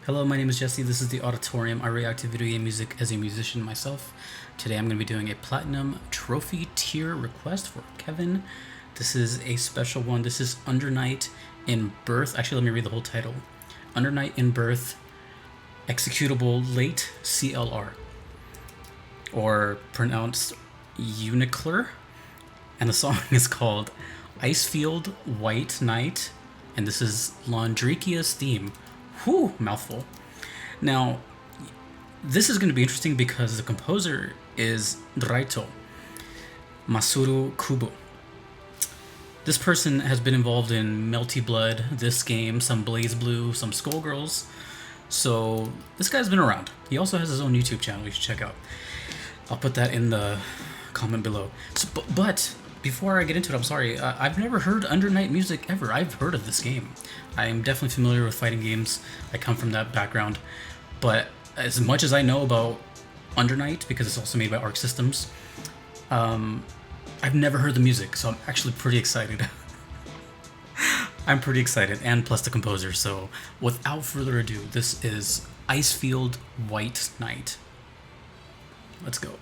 Hello, my name is Jesse. This is the Auditorium. I react to video game music as a musician myself. Today I'm going to be doing a Platinum Trophy tier request for Kevin. This is a special one. This is Under Night in Birth. Actually, let me read the whole title. Under Night in Birth, Executable Late CLR. Or pronounced Unicler. And the song is called Icefield White Night. And this is Londrekia's theme. Whew, mouthful. Now, this is going to be interesting because the composer is Raito Masuru Kubo. This person has been involved in Melty Blood, this game, some Blaze Blue, some Skullgirls. So this guy's been around. He also has his own YouTube channel you should check out. I'll put that in the comment below. So, but before I get into it, I'm sorry, I've never heard Under Night music ever. I've heard of this game. I am definitely familiar with fighting games. I come from that background. But as much as I know about Under Night, because it's also made by Arc Systems, I've never heard the music, so I'm actually pretty excited. I'm pretty excited, and plus the composer. So without further ado, this is Icefield White Night. Let's go.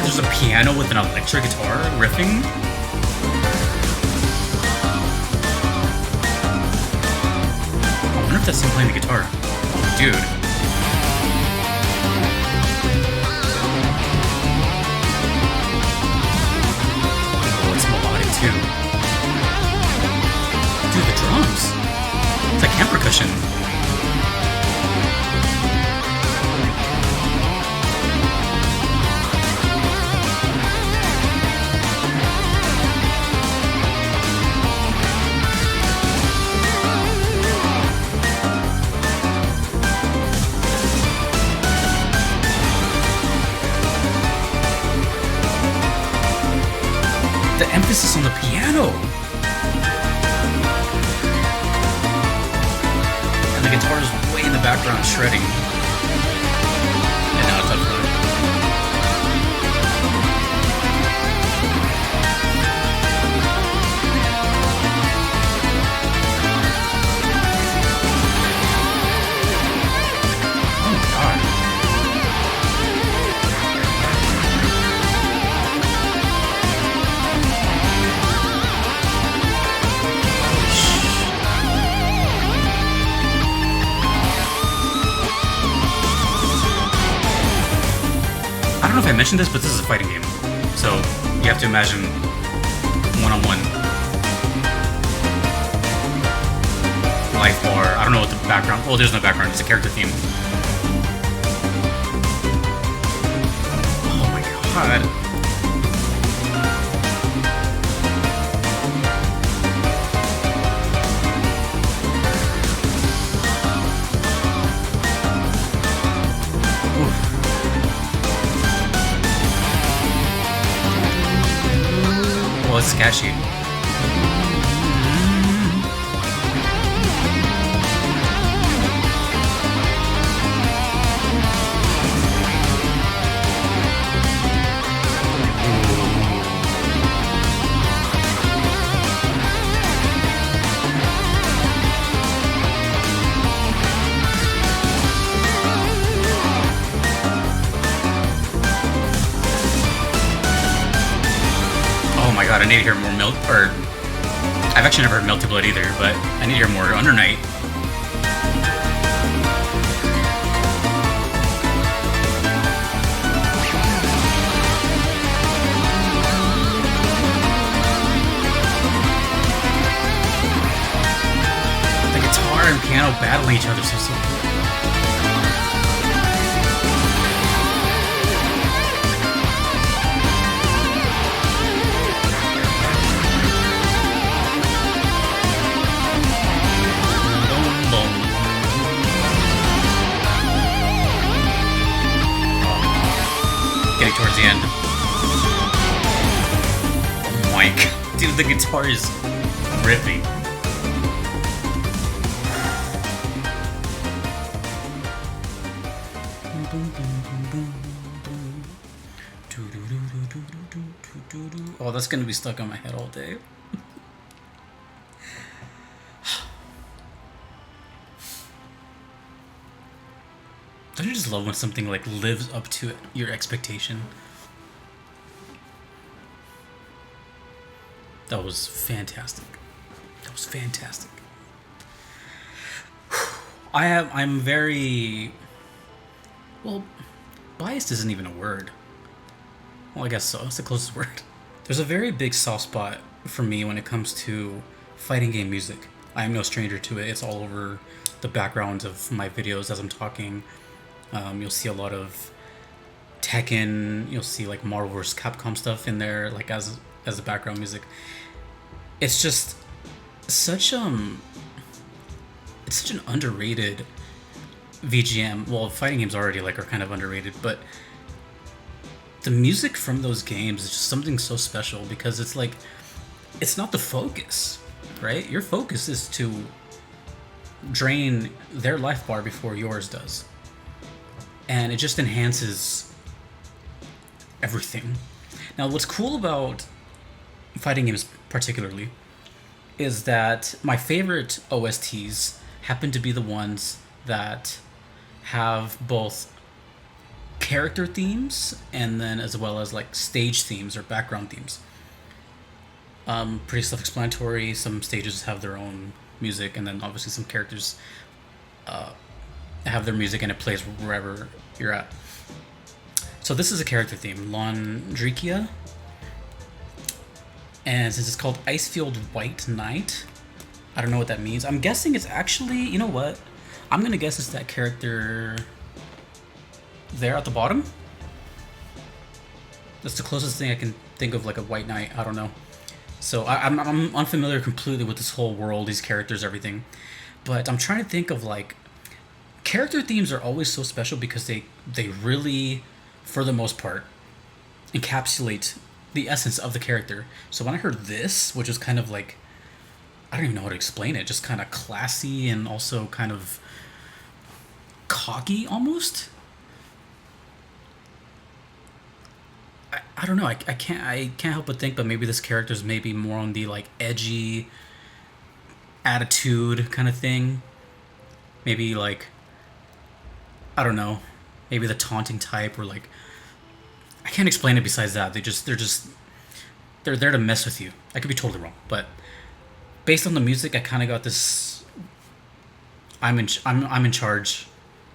There's a piano with an electric guitar riffing. I wonder if that's him playing the guitar. Oh, dude. Oh, it's melodic too. Dude, the drums. It's like hand percussion. The emphasis on the piano and the guitar is way in the background shredding, and now it's up front. Oh god. I don't know if I mentioned this, but this is a fighting game. So you have to imagine one-on-one. Life bar. I don't know what the background. Well, there's no background. It's a character theme. Oh my god. Well, it's sketchy. Oh my god, I need to hear more I've actually never heard Melty Blood either, but I need to hear more Under Night. The guitar and piano battling each other so the end. Oh my god. Dude, the guitar is ripping. Oh, that's gonna be stuck on my head all day. Don't you just love when something like lives up to your expectation? That was fantastic. That was fantastic. I'm very, well, biased isn't even a word. Well, I guess so. It's the closest word. There's a very big soft spot for me when it comes to fighting game music. I am no stranger to it. It's all over the backgrounds of my videos as I'm talking. You'll see a lot of Tekken. You'll see like Marvel vs. Capcom stuff in there, like as the background music. It's just such it's such an underrated VGM. Well, fighting games already like are kind of underrated, but the music from those games is just something so special because it's like it's not the focus, right? Your focus is to drain their life bar before yours does. And it just enhances everything. Now, what's cool about fighting games particularly is that my favorite OSTs happen to be the ones that have both character themes and then as well as like stage themes or background themes. Pretty self-explanatory. Some stages have their own music, and then obviously some characters have their music and it plays wherever you're at. So this is a character theme, Londrekia. And since it's called Icefield White Knight, I don't know what that means. I'm guessing it's actually, you know what? I'm gonna guess it's that character there at the bottom. That's the closest thing I can think of, like a white knight. I don't know. So I'm unfamiliar completely with this whole world, these characters, everything. But I'm trying to think of like, character themes are always so special because they really, for the most part, encapsulate the essence of the character. So when I heard this, which was kind of like, I don't even know how to explain it, just kind of classy and also kind of cocky almost. I don't know. I can't help but think, but maybe this character's maybe more on the like edgy attitude kind of thing. Maybe like, I don't know, maybe the taunting type, or like, I can't explain it besides that. They're there to mess with you. I could be totally wrong, but based on the music, I kind of got this I'm in charge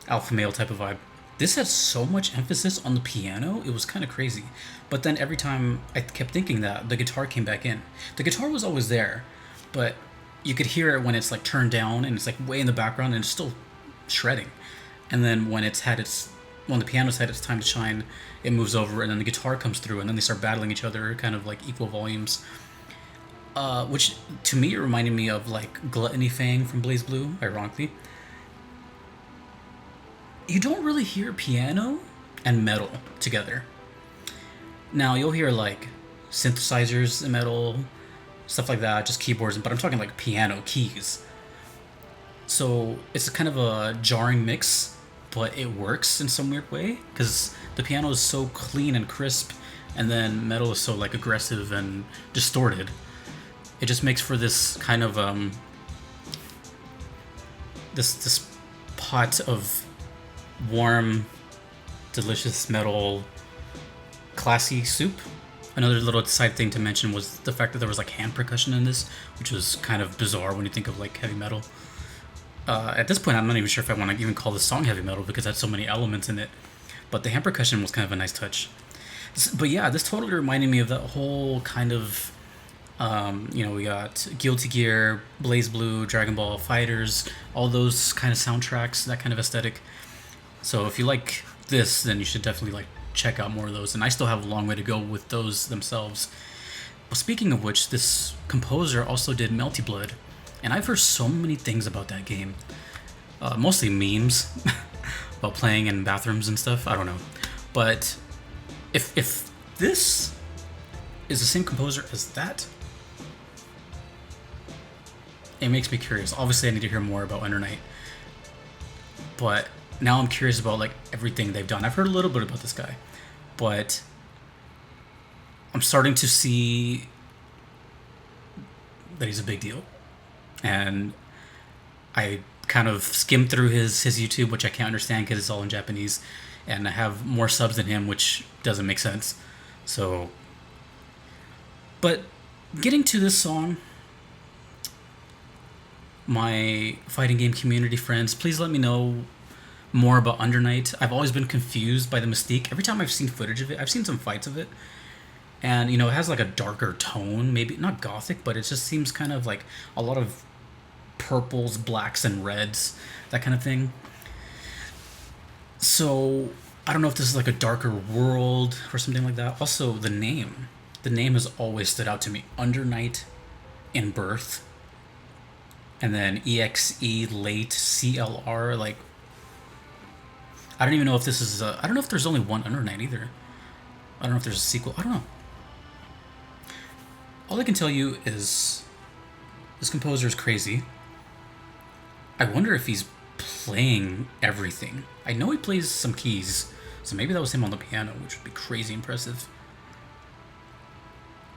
alpha male type of vibe. This had so much emphasis on the piano, it was kind of crazy. But then every time I kept thinking that, the guitar came back in. The guitar was always there, but you could hear it when it's like turned down and it's like way in the background and it's still shredding. And then when the piano's had its time to shine, it moves over and then the guitar comes through and then they start battling each other, kind of like equal volumes. Which to me, it reminded me of like Gluttony Fang from Blaze Blue, ironically. You don't really hear piano and metal together. Now, you'll hear like synthesizers in metal, stuff like that, just keyboards, but I'm talking like piano keys. So it's kind of a jarring mix, but it works in some weird way because the piano is so clean and crisp, and then metal is so like aggressive and distorted. It just makes for this kind of this pot of warm, delicious metal, classy soup. Another little side thing to mention was the fact that there was like hand percussion in this, which was kind of bizarre when you think of like heavy metal. At this point, I'm not even sure if I want to even call this song heavy metal because it had so many elements in it. But the hand percussion was kind of a nice touch. But yeah, this totally reminded me of that whole kind of, we got Guilty Gear, Blaze Blue, Dragon Ball Fighters, all those kind of soundtracks, that kind of aesthetic. So if you like this, then you should definitely like check out more of those. And I still have a long way to go with those themselves. Well, speaking of which, this composer also did Melty Blood. And I've heard so many things about that game. Mostly memes about playing in bathrooms and stuff. I don't know. But If this is the same composer as that, it makes me curious. Obviously, I need to hear more about Under Night, but now I'm curious about like everything they've done. I've heard a little bit about this guy, but I'm starting to see that he's a big deal, and I kind of skimmed through his YouTube, which I can't understand because it's all in Japanese, and I have more subs than him, which doesn't make sense. So, but getting to this song, my fighting game community friends, please let me know more about Under Night. I've always been confused by the mystique. Every time I've seen footage of it, I've seen some fights of it, and it has like a darker tone, maybe not gothic, but it just seems kind of like a lot of purples, blacks, and reds, that kind of thing. So I don't know if this is like a darker world or something like that. Also, the name has always stood out to me. Under Night in Birth, and then EXE late CLR. Like, I don't even know if this is I don't know if there's only one Under Night either. I don't know if there's a sequel. I don't know. All I can tell you is this composer is crazy. I wonder if he's playing everything. I know he plays some keys, so maybe that was him on the piano, which would be crazy impressive.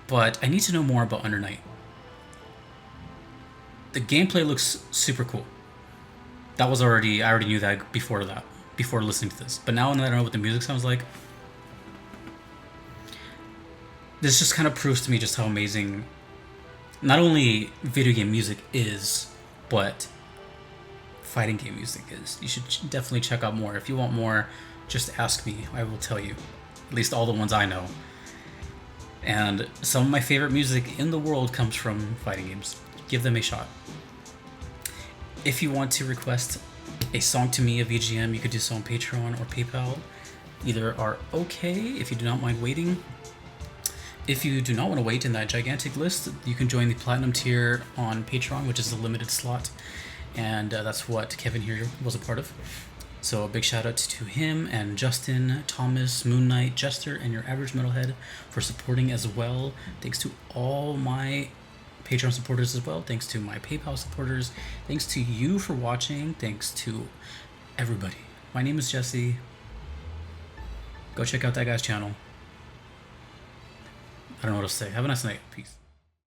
But I need to know more about Under Night. The gameplay looks super cool. I already knew that before listening to this. But now that I know what the music sounds like, this just kind of proves to me just how amazing not only video game music is, but fighting game music is. You should definitely check out more. If you want more, just ask me. I will tell you. At least all the ones I know. And some of my favorite music in the world comes from fighting games. Give them a shot. If you want to request a song to me, a VGM, you could do so on Patreon or PayPal. Either are okay if you do not mind waiting. If you do not want to wait in that gigantic list, you can join the Platinum tier on Patreon, which is a limited slot. And that's what Kevin here was a part of. So a big shout out to him and Justin, Thomas, Moon Knight, Jester, and your average metalhead for supporting as well. Thanks to all my Patreon supporters as well. Thanks to my PayPal supporters. Thanks to you for watching. Thanks to everybody. My name is Jesse. Go check out that guy's channel. I don't know what to say. Have a nice night. Peace.